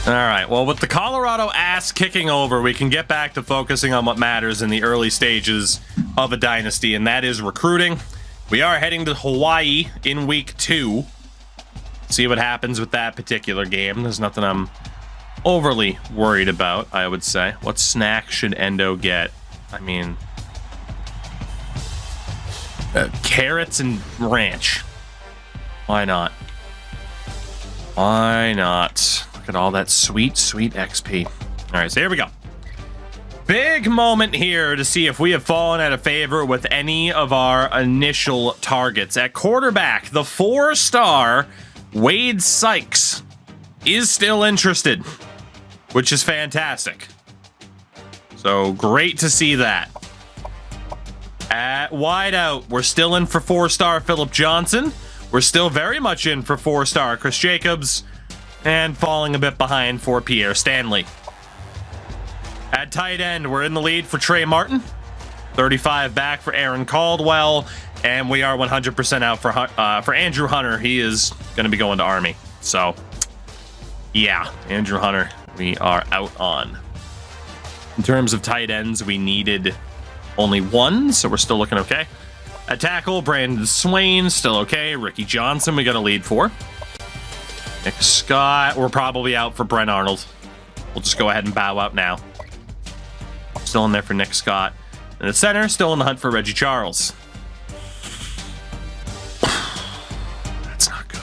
All right, well, with the Colorado ass kicking over, we can get back to focusing on what matters in the early stages of a dynasty, and that is recruiting. We are heading to Hawaii in week 2. See what happens with that particular game. There's nothing I'm overly worried about, I would say. What snack should Endo get? I mean, carrots and ranch. Why not? Why not? Look at all that sweet, sweet XP. All right, so here we go. Big moment here to see if we have fallen out of favor with any of our initial targets. At quarterback, the 4-star Wade Sykes is still interested, which is fantastic. So great to see that. At wideout, we're still in for 4-star Phillip Johnson. We're still very much in for 4-star Chris Jacobs. And falling a bit behind for Pierre Stanley. At tight end, we're in the lead for Trey Martin. 35 back for Aaron Caldwell. And we are 100% out for Andrew Hunter. He is going to be going to Army. So, yeah, Andrew Hunter, we are out on. In terms of tight ends, we needed only 1, so we're still looking okay. At tackle, Brandon Swain, still okay. Ricky Johnson, we got a lead for. Nick Scott, we're probably out for Brent Arnold. We'll just go ahead and bow out now. Still in there for Nick Scott. And the center, still in the hunt for Reggie Charles. That's not good.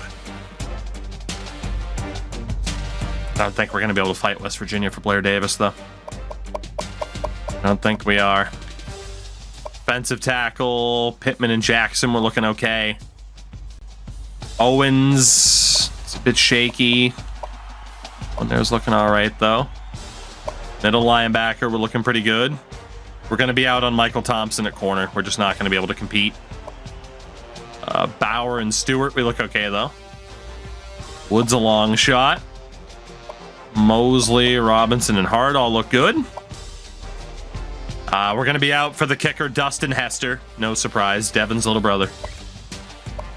I don't think we're going to be able to fight West Virginia for Blair Davis, though. I don't think we are. Defensive tackle, Pittman and Jackson, we're looking okay. Owens, it's a bit shaky. One there's looking all right, though. Middle linebacker, we're looking pretty good. We're going to be out on Michael Thompson at corner. We're just not going to be able to compete. Bauer and Stewart, we look okay, though. Woods a long shot. Mosley, Robinson, and Hart all look good. We're going to be out for the kicker, Dustin Hester. No surprise, Devin's little brother.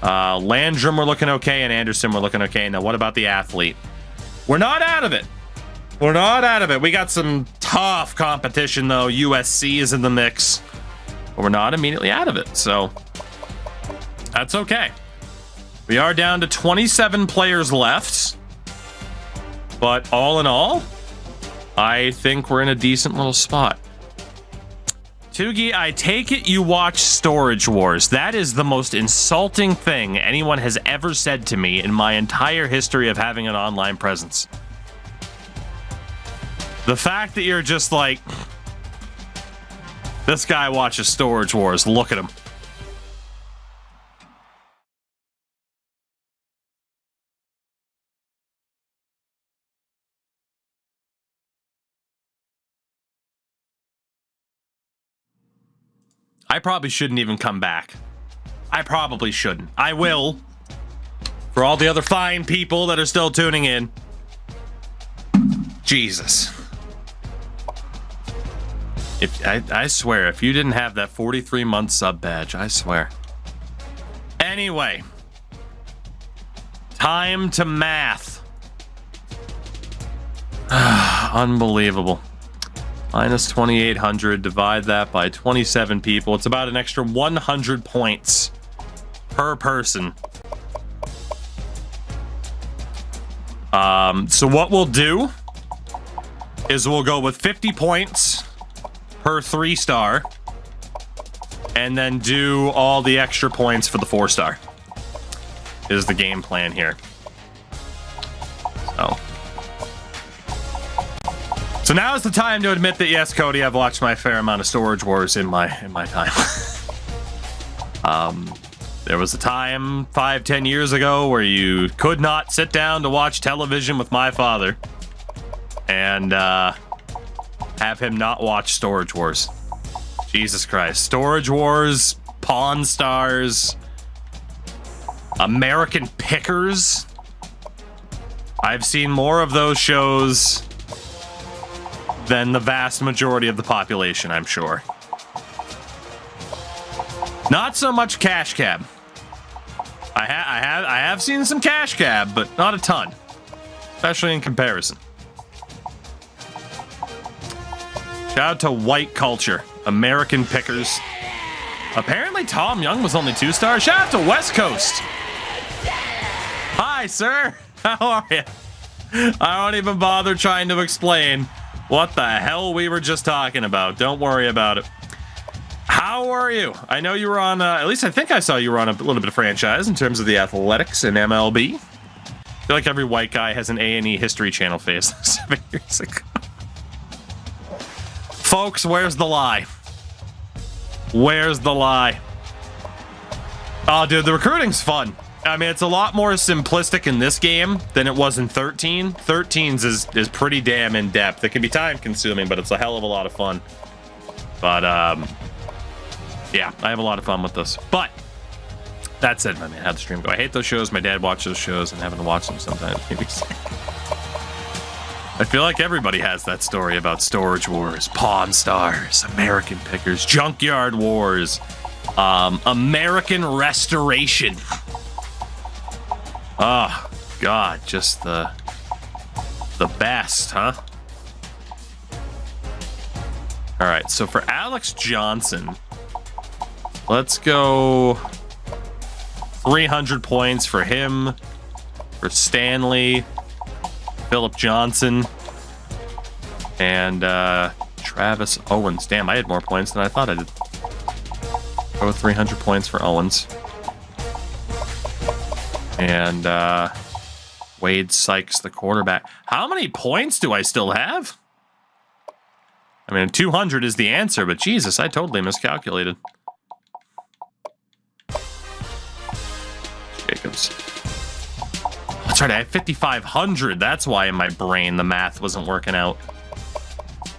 Landrum, we're looking okay, and Anderson, we're looking okay. Now, what about the athlete? We're not out of it. We're not out of it. We got some tough competition, though. USC is in the mix. But we're not immediately out of it, so that's okay. We are down to 27 players left. But all in all, I think we're in a decent little spot. Tugi, I take it you watch Storage Wars. That is the most insulting thing anyone has ever said to me in my entire history of having an online presence. The fact that you're just like, this guy watches Storage Wars, look at him. I probably shouldn't even come back. I probably shouldn't. I will. For all the other fine people that are still tuning in. Jesus. I swear, if you didn't have that 43-month sub badge, I swear. Anyway. Time to math. Unbelievable. Minus 2,800, divide that by 27 people. It's about an extra 100 points per person. So what we'll do is we'll go with 50 points per 3-star and then do all the extra points for the 4-star is the game plan here. So now is the time to admit that, yes, Cody, I've watched my fair amount of Storage Wars in my time. There was a time 5-10 years ago where you could not sit down to watch television with my father and have him not watch Storage Wars. Jesus Christ. Storage Wars, Pawn Stars, American Pickers. I've seen more of those shows than the vast majority of the population, I'm sure. Not so much Cash Cab. I have seen some Cash Cab, but not a ton, especially in comparison. Shout out to white culture, American pickers. Apparently Tom Young was only 2 stars. Shout out to West Coast. Hi, sir. How are you? I don't even bother trying to explain what the hell we were just talking about. Don't worry about it. How are you? I know you were on, at least I think I saw you were on a little bit of franchise in terms of the athletics in MLB. I feel like every white guy has an A&E History Channel face 7 years ago. Folks, where's the lie? Where's the lie? Oh, dude, the recruiting's fun. I mean, it's a lot more simplistic in this game than it was in 13. 13's is pretty damn in-depth. It can be time-consuming, but it's a hell of a lot of fun. But, yeah, I have a lot of fun with this. But, that said, my man, how'd the stream go? I hate those shows. My dad watched those shows, and having to watch them sometimes. I feel like everybody has that story about Storage Wars, Pawn Stars, American Pickers, Junkyard Wars, American Restoration. Oh, God, just the best, huh? All right, so for Alex Johnson, let's go 300 points for him, for Stanley, Philip Johnson, and Travis Owens. Damn, I had more points than I thought I did. Go with 300 points for Owens. And Wade Sykes, the quarterback. How many points do I still have? I mean, 200 is the answer, but Jesus, I totally miscalculated. Jacobs. That's right, I have 5,500. That's why in my brain the math wasn't working out.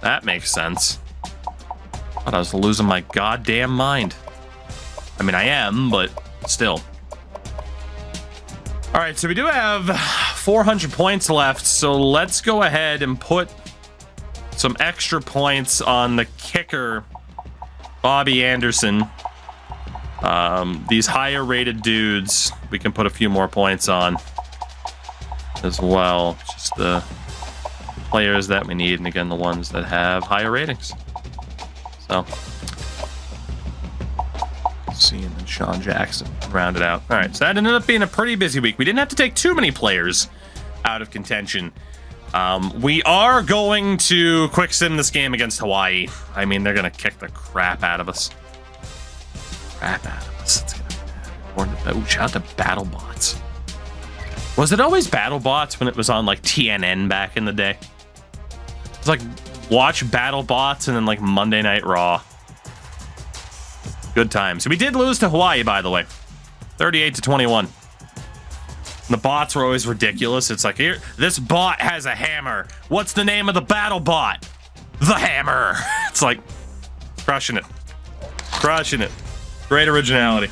That makes sense. Thought I was losing my goddamn mind. I mean, I am, but still. All right, so we do have 400 points left, so let's go ahead and put some extra points on the kicker, Bobby Anderson. These higher rated dudes, we can put a few more points on as well. Just the players that we need, and again, the ones that have higher ratings. So, see, and then Sean Jackson round it out. All right, so that ended up being a pretty busy week. We didn't have to take too many players out of contention. We are going to quick sim this game against Hawaii. I mean, they're going to kick the crap out of us. Crap out of us. It's gonna be bad. Shout out to BattleBots. Was it always BattleBots when it was on, like, TNN back in the day? It's like, watch BattleBots and then, like, Monday Night Raw. Good times. So we did lose to Hawaii, by the way. 38-21. The bots were always ridiculous. It's like, here, this bot has a hammer. What's the name of the battle bot? The Hammer. It's like, crushing it. Crushing it. Great originality.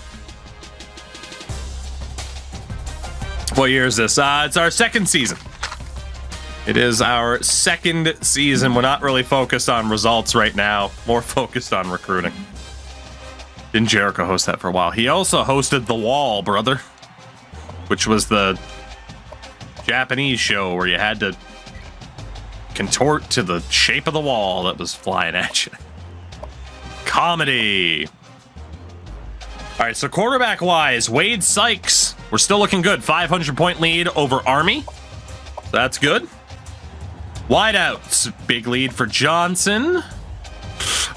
What year is this? It's our second season. It is our second season. We're not really focused on results right now. More focused on recruiting. Didn't Jericho host that for a while? He also hosted The Wall, brother. Which was the Japanese show where you had to contort to the shape of the wall that was flying at you. Comedy. All right, so quarterback-wise, Wade Sykes. We're still looking good. 500-point lead over Army. So that's good. Wideouts. Big lead for Johnson.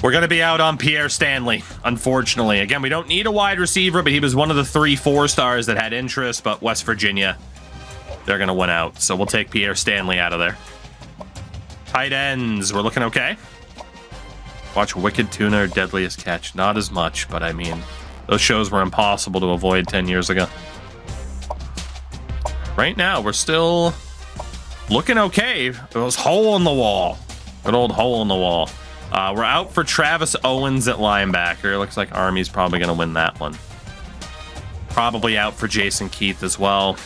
We're going to be out on Pierre Stanley, unfortunately. Again, we don't need a wide receiver, but he was one of the 3-4 stars that had interest, but West Virginia, they're going to win out. So we'll take Pierre Stanley out of there. Tight ends, we're looking okay. Watch Wicked Tuna or Deadliest Catch. Not as much, but I mean, those shows were impossible to avoid 10 years ago. Right now, we're still looking okay. It was hole in the wall. Good old hole in the wall. We're out for Travis Owens at linebacker. It looks like Army's probably going to win that one. Probably out for Jason Keith as well.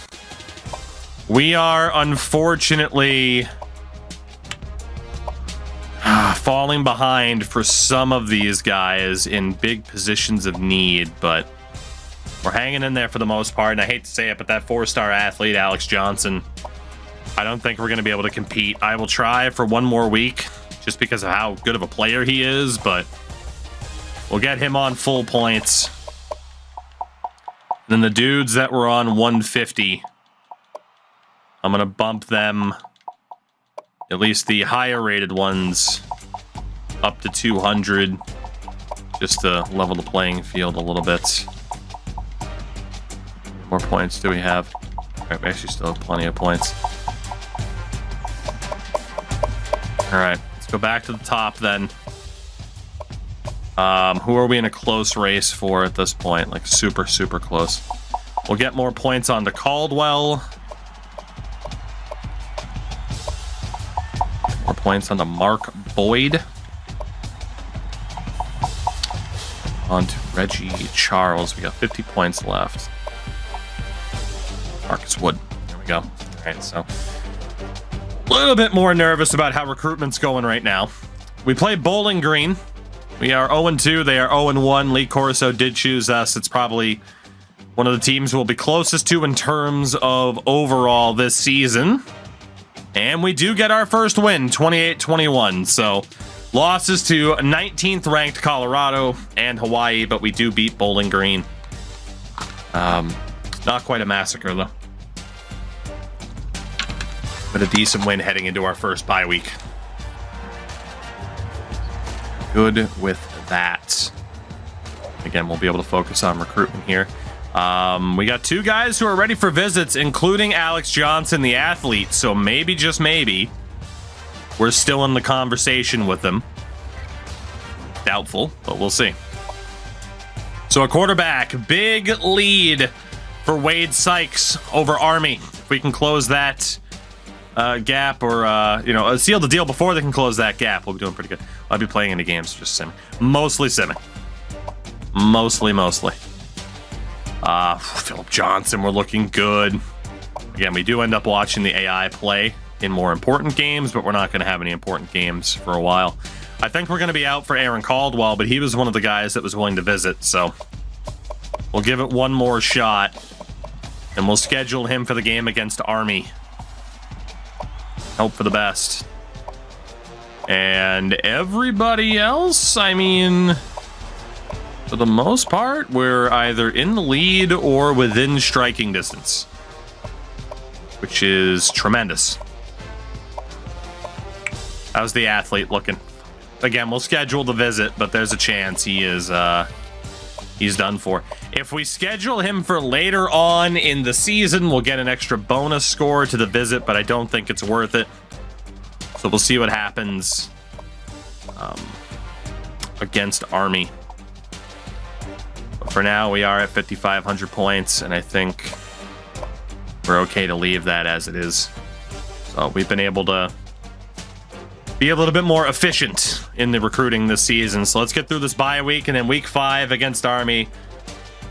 We are unfortunately falling behind for some of these guys in big positions of need, but we're hanging in there for the most part. And I hate to say it, but that 4-star athlete, Alex Johnson, I don't think we're going to be able to compete. I will try for one more week just because of how good of a player he is, but we'll get him on full points. Then the dudes that were on 150, I'm going to bump them, at least the higher rated ones, up to 200, just to level the playing field a little bit. More points do we have? All right, we actually still have plenty of points. All right, let's go back to the top then. Who are we in a close race for at this point? Like super, super close. We'll get more points on to Caldwell. More points on to Mark Boyd. On to Reggie Charles. We got 50 points left. Marcus Wood. There we go. All right, so a little bit more nervous about how recruitment's going right now. We play Bowling Green. We are 0-2. They are 0-1. Lee Corso did choose us. It's probably one of the teams we'll be closest to in terms of overall this season. And we do get our first win, 28-21. So losses to 19th ranked Colorado and Hawaii, but we do beat Bowling Green. Not quite a massacre, though. But a decent win heading into our first bye week. Good with that. Again, we'll be able to focus on recruitment here. We got two guys who are ready for visits, including Alex Johnson, the athlete. So maybe, just maybe, we're still in the conversation with them. Doubtful, but we'll see. So a quarterback, big lead for Wade Sykes over Army. If we can close that gap, or seal the deal before they can close that gap, we'll be doing pretty good. I'll be playing into games, just sim. Mostly simming. Mostly. Philip Johnson, we're looking good. Again, we do end up watching the AI play in more important games, but we're not going to have any important games for a while. I think we're going to be out for Aaron Caldwell, but he was one of the guys that was willing to visit, so we'll give it one more shot, and we'll schedule him for the game against Army. Hope for the best. And everybody else, I mean, for the most part, we're either in the lead or within striking distance, which is tremendous. How's the athlete looking? Again, we'll schedule the visit, but there's a chance he is he's done for. If we schedule him for later on in the season, we'll get an extra bonus score to the visit, but I don't think it's worth it. So we'll see what happens against Army. But for now, we are at 5,500 points, and I think we're okay to leave that as it is. So we've been able to be a little bit more efficient in the recruiting this season. So let's get through this bye week, and then week 5 against Army.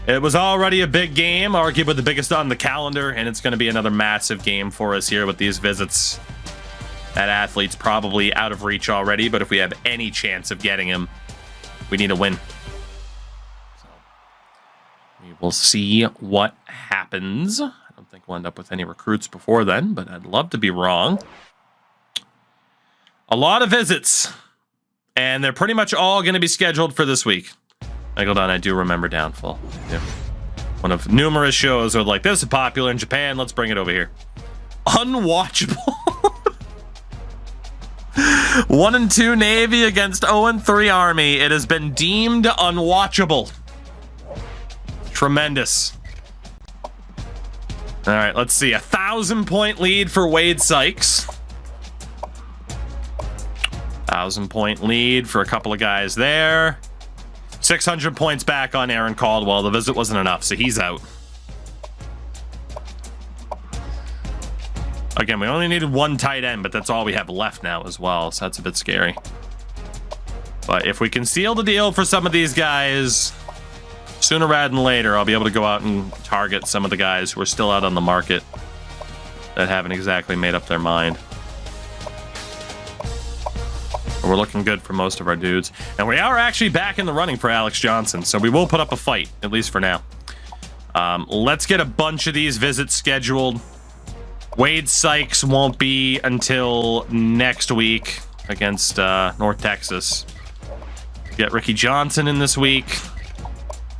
It was already a big game, arguably the biggest on the calendar, and it's going to be another massive game for us here with these visits. That athlete's probably out of reach already, but if we have any chance of getting him, we need a win. So we will see what happens. I don't think we'll end up with any recruits before then, but I'd love to be wrong. A lot of visits, and they're pretty much all going to be scheduled for this week. Hold on, I do remember Downfall. Yeah. One of numerous shows are like, this is popular in Japan, let's bring it over here. Unwatchable. 1-2 Navy against 0-3 Army. It has been deemed unwatchable. Tremendous. All right, let's see. 1,000-point lead for Wade Sykes. 1,000-point lead for a couple of guys there. 600 points back on Aaron Caldwell. The visit wasn't enough, so he's out. Again, we only needed one tight end, but that's all we have left now as well, so that's a bit scary. But if we can seal the deal for some of these guys, sooner rather than later, I'll be able to go out and target some of the guys who are still out on the market that haven't exactly made up their mind. We're looking good for most of our dudes. And we are actually back in the running for Alex Johnson, so we will put up a fight, at least for now. Let's get a bunch of these visits scheduled. Wade Sykes won't be until next week. against North Texas. Get Ricky Johnson in this week.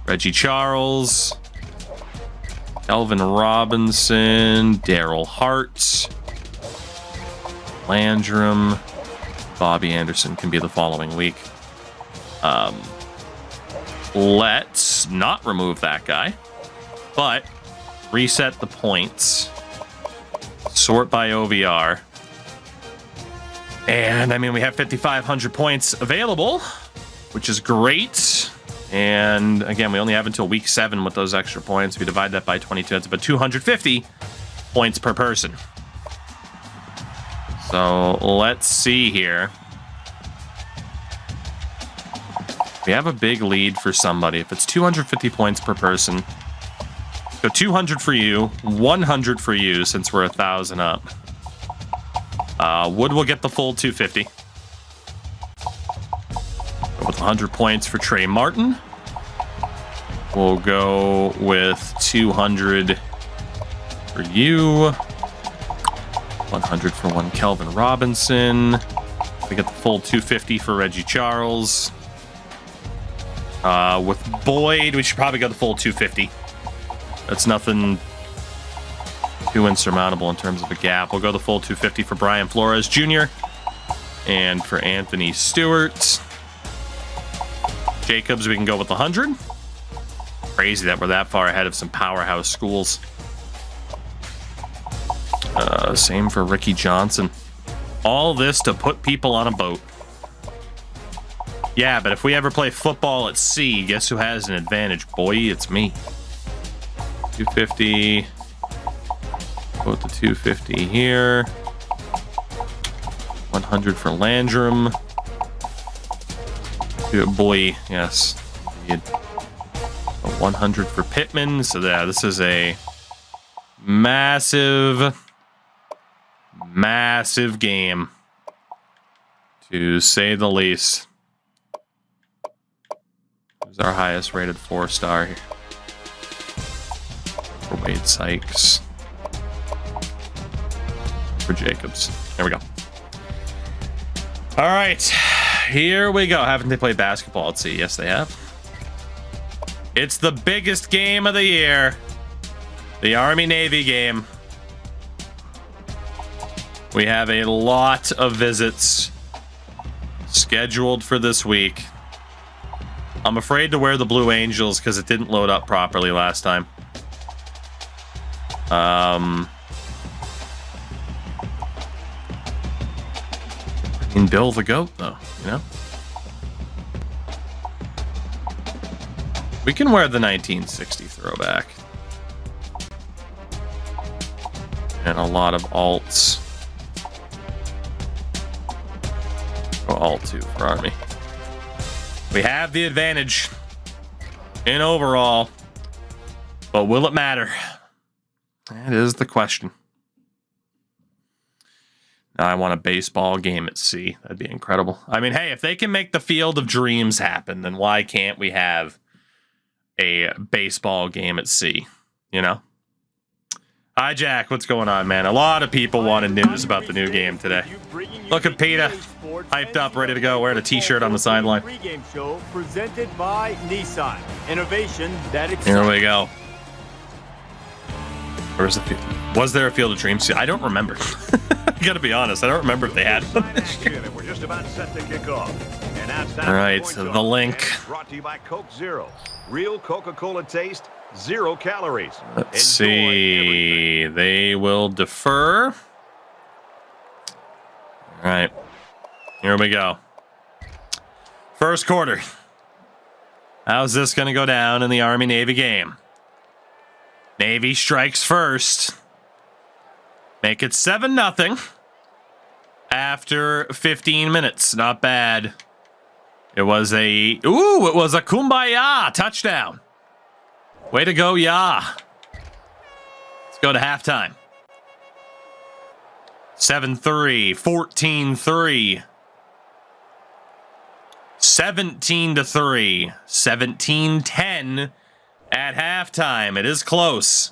Reggie Charles. Kelvin Robinson. Daryl Hart. Landrum. Bobby Anderson can be the following week. Let's not remove that guy, but reset the points. Sort by OVR. And, I mean, we have 5,500 points available, which is great. And, again, we only have until week 7 with those extra points. We divide that by 22. It's about 250 points per person. So, let's see here. We have a big lead for somebody. If it's 250 points per person, go 200 for you, 100 for you since we're 1,000 up. Wood will get the full 250. Go with 100 points for Trey Martin. We'll go with 200 for you. 100 for one Kelvin Robinson. We get the full 250 for Reggie Charles. With Boyd, we should probably go the full 250. That's nothing too insurmountable in terms of a gap. We'll go the full 250 for Brian Flores Jr. and for Anthony Stewart. Jacobs, we can go with 100. Crazy that we're that far ahead of some powerhouse schools. Same for Ricky Johnson. All this to put people on a boat. Yeah, but if we ever play football at sea, guess who has an advantage? Boy, it's me. 250. Put the 250 here. 100 for Landrum. Boy, yes. 100 for Pittman. So yeah, this is a massive game, to say the least. Who's our highest rated 4-star here? For Wade Sykes. For Jacobs. There we go. All right. Here we go. Haven't they played basketball at sea? Yes, they have. It's the biggest game of the year. The Army-Navy game. We have a lot of visits scheduled for this week. I'm afraid to wear the Blue Angels because it didn't load up properly last time. I mean, Bill the Goat, though, you know? We can wear the 1960 throwback. And a lot of alts. Go alt 2 for Army. We have the advantage in overall, but will it matter? That is the question. Now I want a baseball game at sea. That'd be incredible. I mean, hey, if they can make the Field of Dreams happen, then why can't we have a baseball game at sea? You know? Hi, Jack. What's going on, man? A lot of people wanted news about the new game today. Look at Peter, hyped up, ready to go, wearing a T-shirt on the sideline. Pregame show presented by Nissan. Innovation that excites. Here we go. Where's the field? Was there a Field of Dreams? I don't remember. I gotta be honest. I don't remember if they had one this year. We're just about set to kick off. All right, the link. Brought to you by Coke Zero. Real Coca-Cola taste. 0 calories. Let's see. They will defer. All right. Here we go. First quarter. How's this going to go down in the Army-Navy game? Navy strikes first. Make it 7-0 after 15 minutes. Not bad. It was a Kumbaya touchdown. Way to go, yeah. Let's go to halftime. 7-3, 14-3, 17-3, 17-10 at halftime. It is close.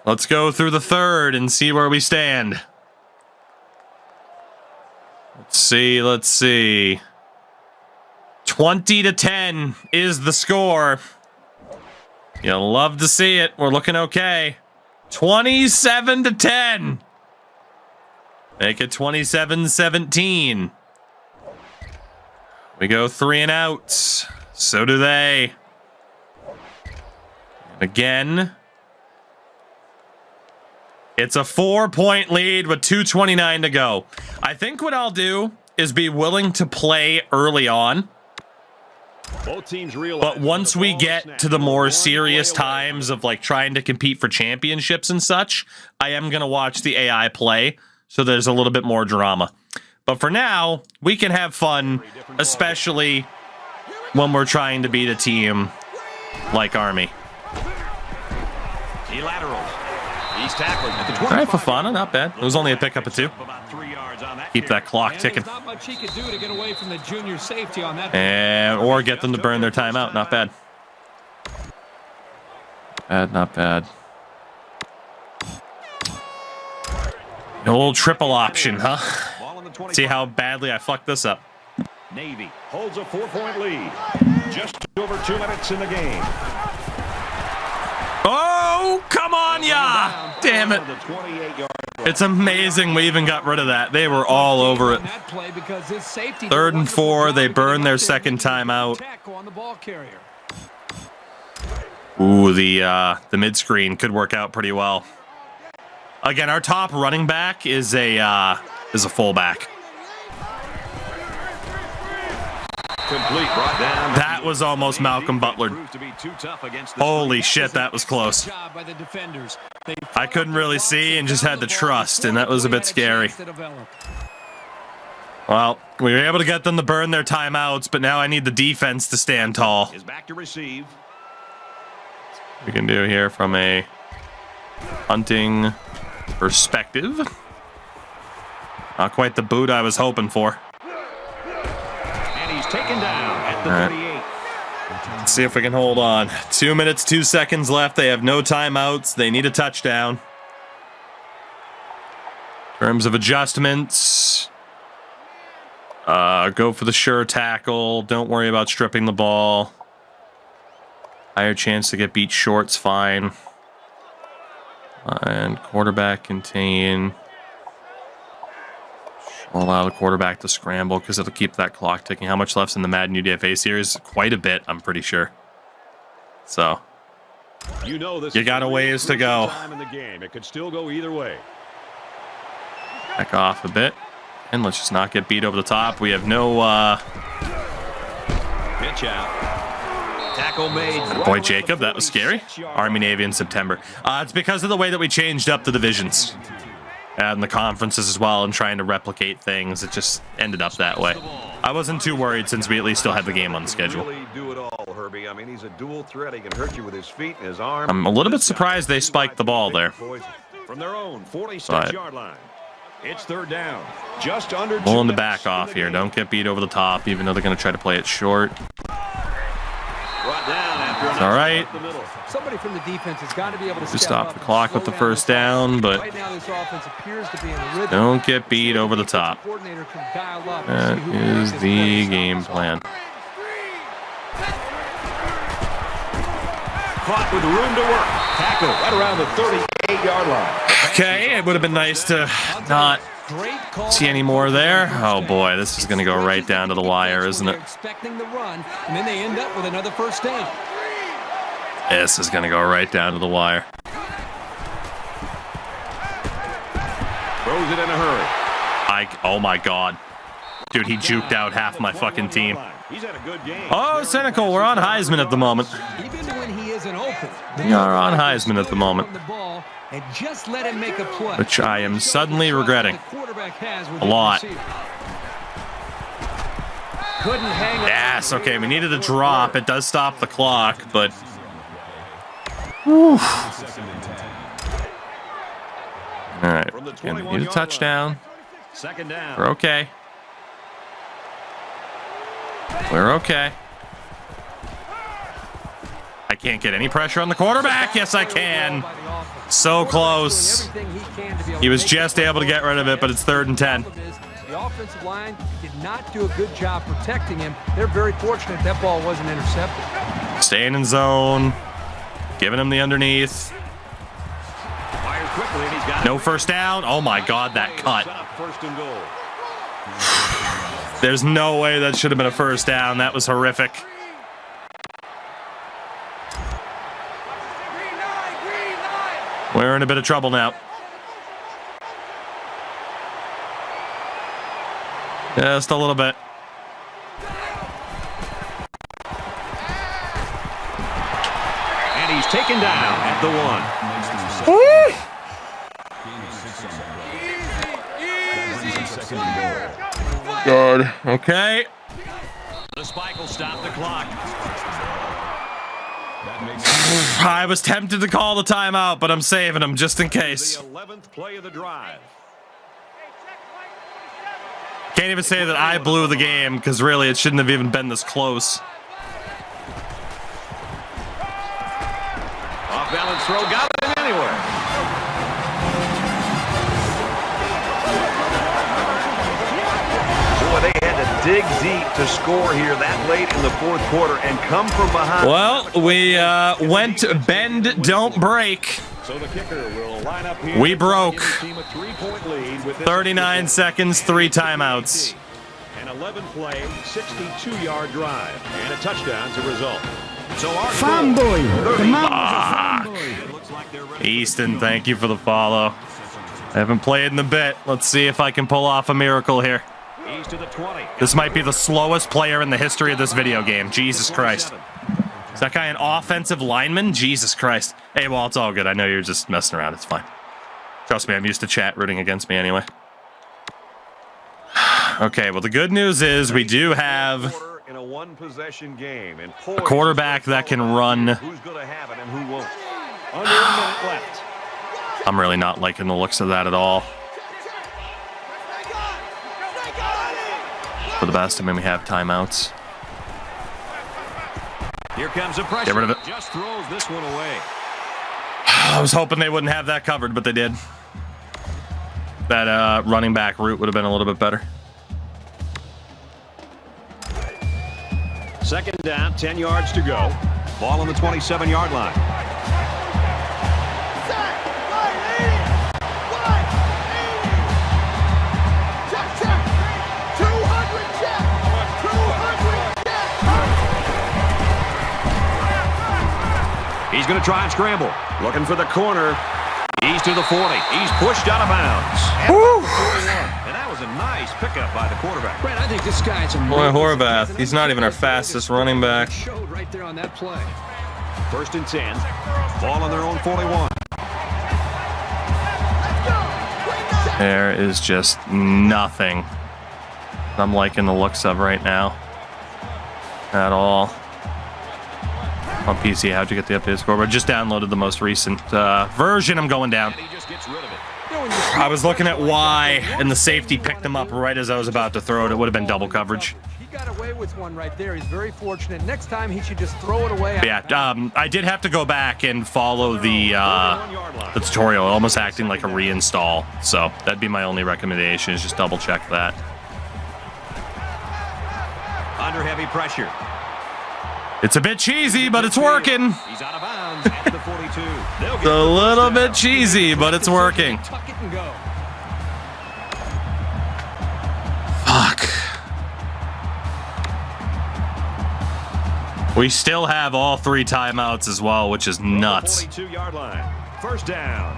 Let's go through the third and see where we stand. Let's see. 20-10 is the score. You'll love to see it. We're looking okay. 27-10. Make it 27-17. We go 3 and out. So do they. And again, it's a 4-point lead with 2:29 to go. I think what I'll do is be willing to play early on. But once we get to the more serious times of like trying to compete for championships and such, I am going to watch the AI play, so there's a little bit more drama. But for now, we can have fun, especially when we're trying to beat a team like Army. He laterals. He's tackling at the 25. All right, for fun, not bad. It was only a pickup of 2. Keep that clock ticking. Not much he could do to get away from the junior safety on that. And or get them to burn their timeout. Not bad. Not bad. A little triple option, huh? See how badly I fucked this up. Navy holds a 4-point lead. Just over 2 minutes in the game. Oh, come on, ya! Damn it. It's amazing we even got rid of that. They were all over it. 3rd and 4, they burn their second timeout. Ooh, the mid screen could work out pretty well. Again, our top running back is a fullback. That was almost Malcolm Butler. Holy shit, that was close. I couldn't really see and just had to trust, and that was a bit scary. Well, we were able to get them to burn their timeouts, but now I need the defense to stand tall. We can do here from a hunting perspective. Not quite the boot I was hoping for. Taken down at the 38. Let's see if we can hold on. 2 minutes, 2 seconds left. They have no timeouts. They need a touchdown. In terms of adjustments, go for the sure tackle. Don't worry about stripping the ball. Higher chance to get beat short's fine. And quarterback contain. I'll allow the quarterback to scramble because it'll keep that clock ticking. How much left's in the Madden UDFA series? Quite a bit, I'm pretty sure. So, you got a ways to go. Time in the game. It could still go either way. Back off a bit. And let's just not get beat over the top. We have no... Pitch out. Tackle made. Boy, Jacob, that was scary. Army, Navy in September. It's because of the way that we changed up the divisions. And the conferences as well, and trying to replicate things. It just ended up that way. I wasn't too worried since we at least still had the game on the schedule. Really do it all, Herbie. I mean, he's a dual threat. He can hurt you with his feet and his arm. I'm a little bit surprised they spiked the ball there. From their own 46-yard line. It's 3rd down. Just under 2 pulling the back off here. Don't get beat over the top, even though they're going to try to play it short. It's all right. Somebody from the defense has got to be able to stop the clock with the first down, but don't get beat over the top. That is the game plan. Caught with room to work. Tackle right around the 38-yard line. Okay, it would have been nice to not see any more there. Oh boy, this is going to go right down to the wire, isn't it? Expecting the run, and then they end up with another first down. This is going to go right down to the wire. Throws it in a hurry. Oh my god. Dude, he juked out half my fucking team. He's had a good game. Oh, cynical, we're on Heisman at the moment. Even when he isn't open, we are on Heisman at the moment. And just let him make a play. Which I am suddenly regretting. A lot. Yes, okay, we needed a drop. It does stop the clock, but... Whew. All right, gonna need a touchdown. We're okay. We're okay. I can't get any pressure on the quarterback. Yes, I can. So close. He was just able to get rid of it, but it's 3rd and 10. The offensive line did not do a good job protecting him. They're very fortunate that ball wasn't intercepted. Staying in zone. Giving him the underneath. No first down. Oh my God, that cut. There's no way that should have been a first down. That was horrific. We're in a bit of trouble now. Just a little bit. And he's taken down at the 1. Good. Okay. The spike will stop the clock. I was tempted to call the timeout, but I'm saving him just in case. The 11th play of the drive. Can't even say that I blew the game, because really it shouldn't have even been this close. Off balance throw, got it anywhere. Boy, they had to dig deep to score here that late in the fourth quarter and come from behind. Well, we went bend, don't break. So the kicker will line up here. We broke. 39 possession. seconds, 3 timeouts. An 11-play, 62-yard drive, and a touchdown to result. So our Fanboy. The man Fuck. was a fanboy. Easton, thank you for the follow. I haven't played in a bit. Let's see if I can pull off a miracle here. He's to the 20. This might be the slowest player in the history of this video game. Jesus Christ. Is that guy an offensive lineman? Jesus Christ. Hey, well, it's all good. I know you're just messing around. It's fine. Trust me, I'm used to chat rooting against me anyway. Okay, well, the good news is we do have In a one-possession game, and a quarterback that can run. Who's going to have it and who won't? Under a minute left. I'm really not liking the looks of that at all. For the best, I mean, we have timeouts. Here comes the pressure. Get rid of it. Just throws this one away. I was hoping they wouldn't have that covered, but they did. That running back route would have been a little bit better. Second down, 10 yards to go. Ball on the 27-yard line. He's going to try and scramble. Looking for the corner. He's to the 40. He's pushed out of bounds. And that was a nice pickup by the quarterback. Brent, I think this guy's a Boy, Horvath, he's not even our fastest running back. Showed right there on that play. First and 10. Ball on their own 41. There is just nothing I'm liking the looks of right now. At all. On PC, how'd you get the updated scoreboard? Just downloaded the most recent version. I'm going down. He just gets rid of it. I was looking at Y, and the safety picked him up right as I was about to throw it. It would have been double coverage. He got away with one right there. He's very fortunate. Next time, he should just throw it away. Yeah, I did have to go back and follow the tutorial, almost acting like a reinstall. So that'd be my only recommendation, is just double check that. Under heavy pressure. It's a bit cheesy, but it's working. He's out of bounds at the 42. It's a little bit cheesy, but it's working. Tuck it and go. Fuck. We still have all 3 timeouts as well, which is nuts. 42-yard line. First down.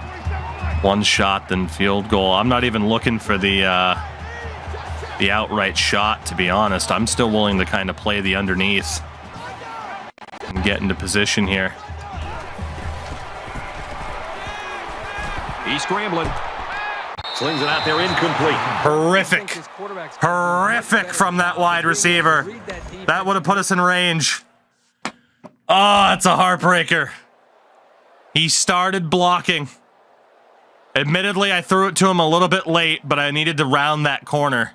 One shot, then field goal. I'm not even looking for the outright shot, to be honest. I'm still willing to kind of play the underneath and get into position here. He's scrambling. Slings it out there, incomplete. Horrific. Horrific from that wide receiver. That would have put us in range. Oh, it's a heartbreaker. He started blocking. Admittedly, I threw it to him a little bit late, but I needed to round that corner.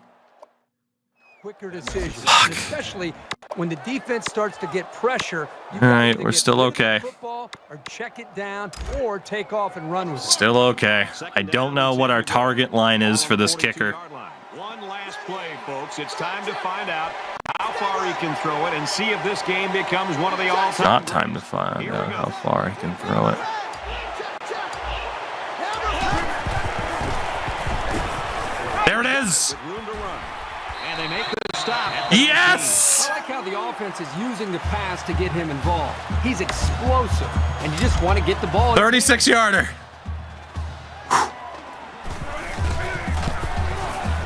Quicker decisions, especially when the defense starts to get pressure. All right, we're still okay. Football, or check it down, or take off and run with it. Still okay. I don't know what our target line is for this kicker. One last play, folks. It's time to find out how far he can throw it and see if this game becomes one of the all-time. Not time to find out how far he can throw it. There it is. Room to run. And they make the stop. Yes! I like how the offense is using the pass to get him involved. He's explosive, and you just want to get the ball. 36-yarder.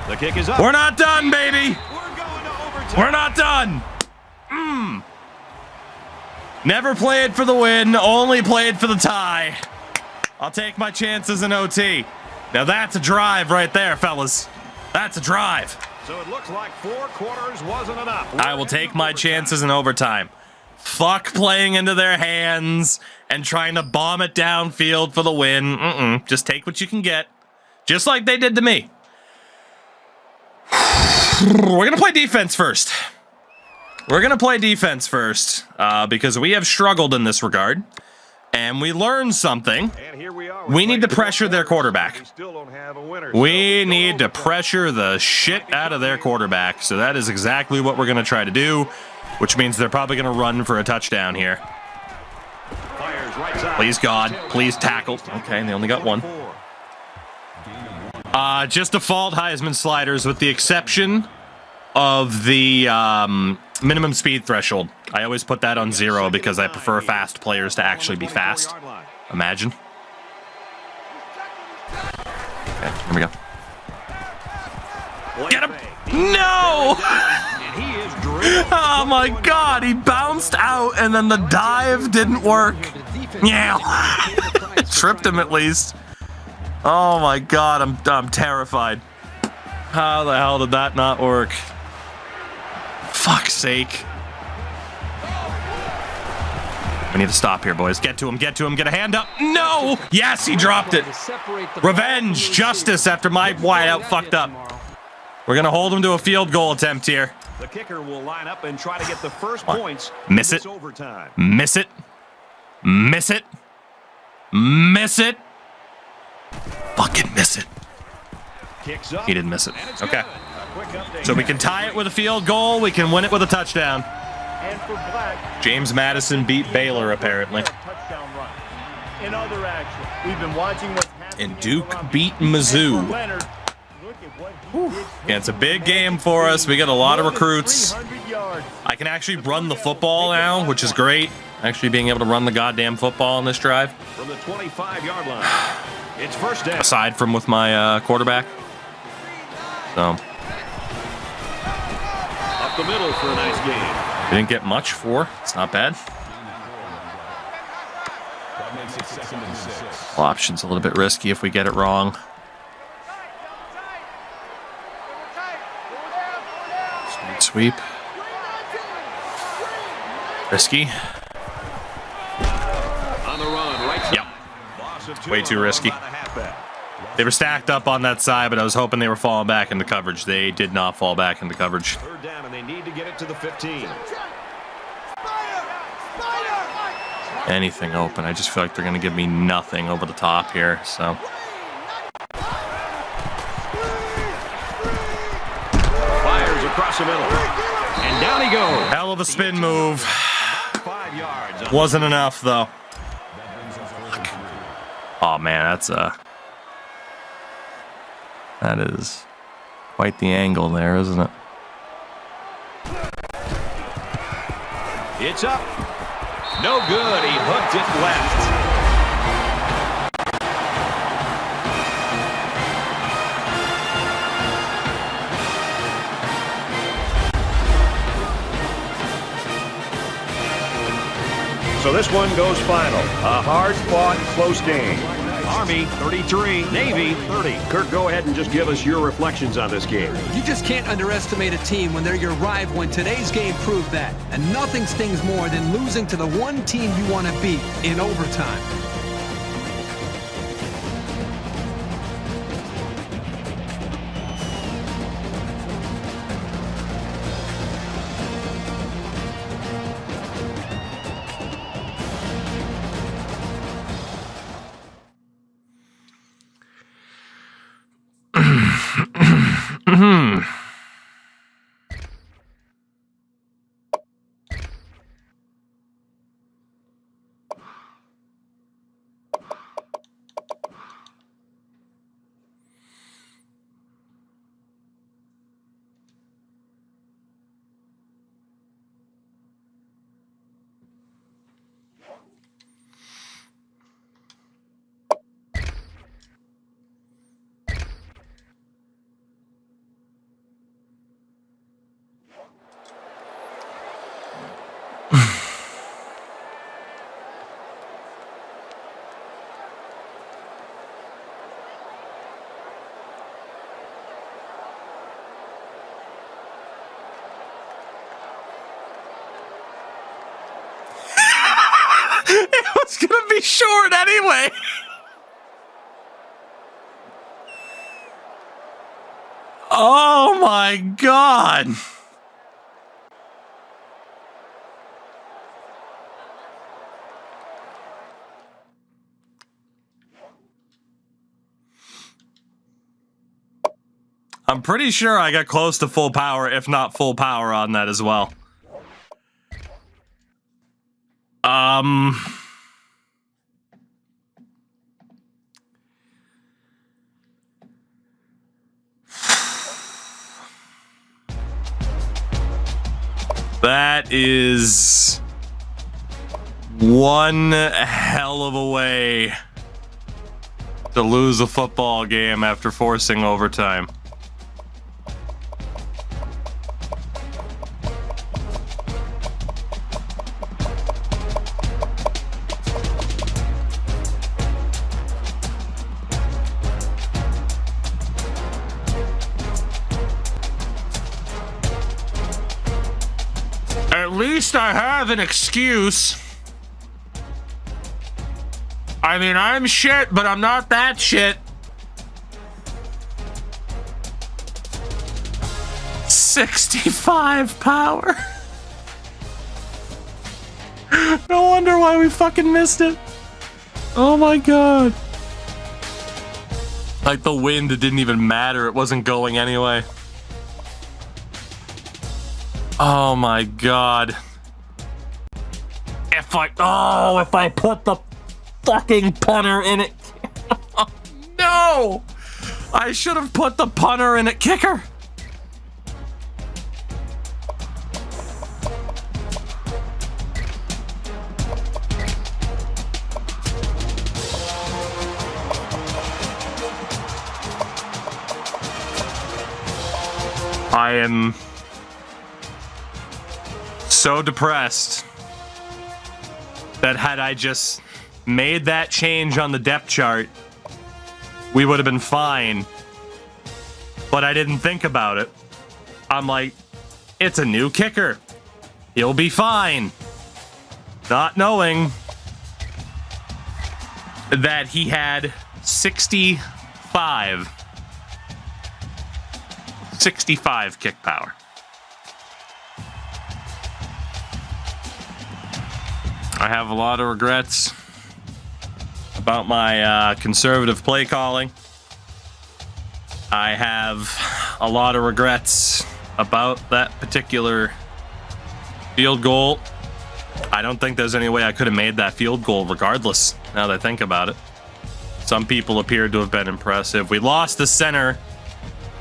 The kick is up. We're not done, baby. We're going to overtime. We're not done. Never played for the win, only played for the tie. I'll take my chances in OT. Now that's a drive right there, fellas. That's a drive. So it looks like 4 quarters wasn't enough. I will take my chances in overtime. Fuck playing into their hands and trying to bomb it downfield for the win. Just take what you can get. Just like they did to me. We're going to play defense first. Because we have struggled in this regard. And we learned something. And here we are. We need to pressure their quarterback. We still don't have a winner. We need to pressure the shit out of their quarterback. So that is exactly what we're going to try to do, which means they're probably going to run for a touchdown here. Fires right side. Please, God. Please tackle. Okay, and they only got one. Just default Heisman sliders with the exception of the minimum speed threshold. I always put that on 0 because I prefer fast players to actually be fast. Imagine. Okay, here we go. Get him! No! Oh my God, he bounced out and then the dive didn't work. Yeah. Tripped him at least. Oh my God, I'm terrified. How the hell did that not work? Fuck's sake. We need to stop here, boys. Get to him, get a hand up. No! Yes, he dropped it. Revenge, justice after my wideout fucked up. We're going to hold him to a field goal attempt here. The kicker will line up and try to get the first points. Miss it. Overtime. Miss it. Miss it. Miss it. Fucking miss it. Kicks up. He didn't miss it. Okay. Quick update. So we can tie it with a field goal. We can win it with a touchdown. And for Black, James Madison beat Baylor, apparently. touchdown run. In other action, we've been watching what's happening. And Duke beat Mizzou. Leonard, look at what he did. Yeah, it's a big game for us. We got a lot of recruits. 300 yards. I can actually run the football now, which is great. Actually being able to run the goddamn football on this drive. From the 25-yard line. It's first down. Aside from with my quarterback. So, Up the middle for a nice game. we didn't get much for. It's not bad. Well, option's a little bit risky if we get it wrong. Sweep. Risky. On the run, right side. Yep. Loss of 2 Way too on the risky. run by the halfback. They were stacked up on that side, but I was hoping they were falling back into coverage. They did not fall back into coverage. Third down, and they need to get it to the 15. Anything open. I just feel like they're going to give me nothing over the top here. So Fires across the middle. And down he goes. hell of a spin move. 5 yards. Wasn't enough though. Oh man, that is quite the angle there, isn't it? It's up. No good. He hooked it left. So this one goes final. A hard-fought, close game. Army 33, Navy 30. Kirk, go ahead and just give us your reflections on this game. You just can't underestimate a team when they're your rival, when today's game proved that. And nothing stings more than losing to the one team you want to beat in overtime. short anyway. Oh my God. I'm pretty sure I got close to full power, if not full power on that as well. That is one hell of a way to lose a football game after forcing overtime. At least I have an excuse. I mean, I'm shit, but I'm not that shit. 65 power. No wonder why we fucking missed it. Oh my God. Like the wind, it didn't even matter. It wasn't going anyway. Oh my God. If I put the fucking punter in it. No! I should have put the punter in at kicker. I am so depressed that had I just made that change on the depth chart, we would have been fine. But I didn't think about it. I'm like, it's a new kicker. He'll be fine. Not knowing that he had 65 kick power. I have a lot of regrets about my conservative play calling. I have a lot of regrets about that particular field goal. I don't think there's any way I could have made that field goal regardless, now that I think about it. Some people appeared to have been impressive. We lost the center,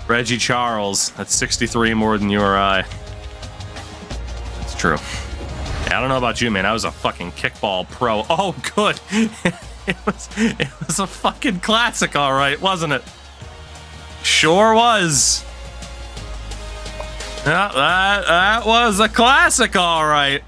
Reggie Charles. That's 63 more than you or I. That's true. I don't know about you, man. I was a fucking kickball pro. Oh, good. It was a fucking classic, all right, wasn't it? Sure was. Yeah, that was a classic, all right.